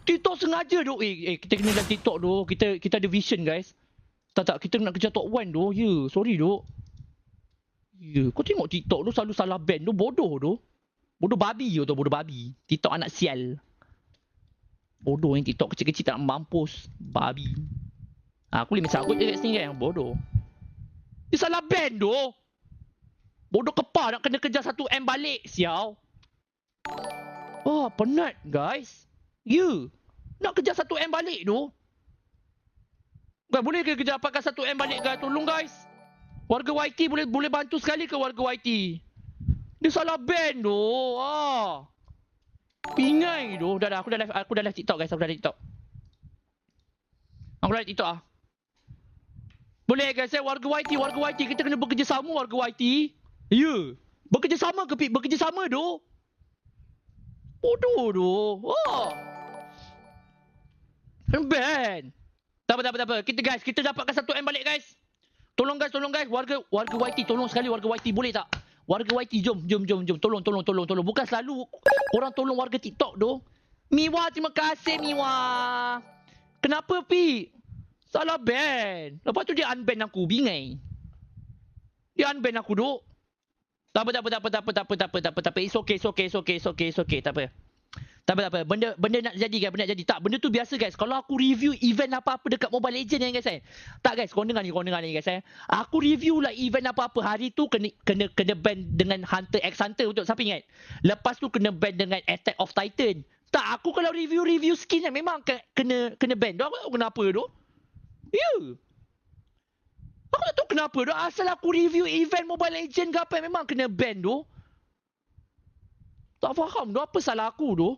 TikTok sengaja tu. Kita kena dalam TikTok tu. Kita ada vision guys. Tak, kita nak kerja top 1 tu. Sorry tu. Kau tengok TikTok tu selalu salah band tu. Bodoh tu. Bodoh babi tu, bodoh babi. TikTok anak sial. Bodoh yang TikTok kecil-kecil tak mampus. Babi. Aku boleh misal aku je kat sini kan. Bodoh. Dia salah band tu. Bodoh kepala nak kena kejar 1M balik. Sial. Penat guys. Nak kejar 1M balik tu. Guys, boleh ke kita dapatkan 1M balik guys? Tolong guys. Warga YT boleh bantu sekali ke warga YT? Dia salah band tu. Pingai tu. Dah aku dah live TikTok guys. Aku dah live TikTok. Boleh guys, warga YT kita kena bekerjasama warga YT. Bekerjasama ke Pip? Bekerjasama tu. Bodoh tu. Band. Tak apa. Kita dapatkan 1M balik guys. Tolong guys. Warga YT, tolong sekali warga YT, boleh tak? Warga YT, jom. Tolong. Bukan selalu orang tolong warga TikTok tu. Miwa, terima kasih Miwa. Kenapa Pi? Salah ban. Lepas tu dia unban aku, bingai. Dia unban aku duk. Tak apa. It's okay. Tak apa. Benda nak jadi guys, Tak, benda tu biasa guys. Kalau aku review event apa-apa dekat Mobile Legends guys Tak guys, kau dengar ni guys Aku review lah event apa-apa. Hari tu kena ban dengan Hunter x Hunter, betul? Siapa ingat? Lepas tu kena ban dengan Attack of Titan. Tak, aku kalau review skin memang kena ban. Aku tak tahu kenapa tu. Aku tak tahu kenapa tu. Asal aku review event Mobile Legends ke apa, memang kena ban tu. Tak faham tu, apa salah aku tu.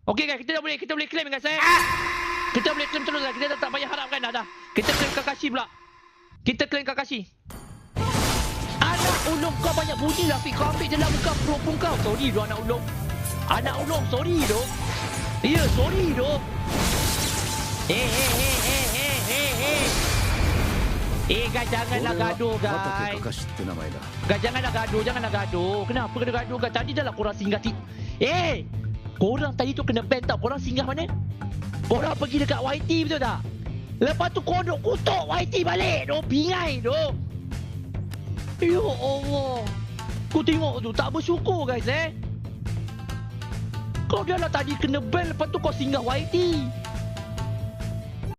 Okay guys, kita boleh claim guys Kita boleh claim terus guys. Kita tak payah harap kan dah. Kita claim Kakashi pula. Anak ulung kau banyak bunyi lah Fik. Kau ambil je lah muka pro pun kau. Sorry tu anak ulung, sorry tu. Sorry tu. Guys, janganlah gaduh guys. Janganlah gaduh. Kenapa kena gaduh guys? Tadi dah lah korang singgah korang tadi tu kena ban tau. Korang singgah mana? Korang pergi dekat YT, betul tak? Lepas tu korang kutuk YT balik tu. Pingai tu. Ya Allah. Kau tengok tu, tak bersyukur guys Kau dah lah tadi kena ban, lepas tu kau singgah YT.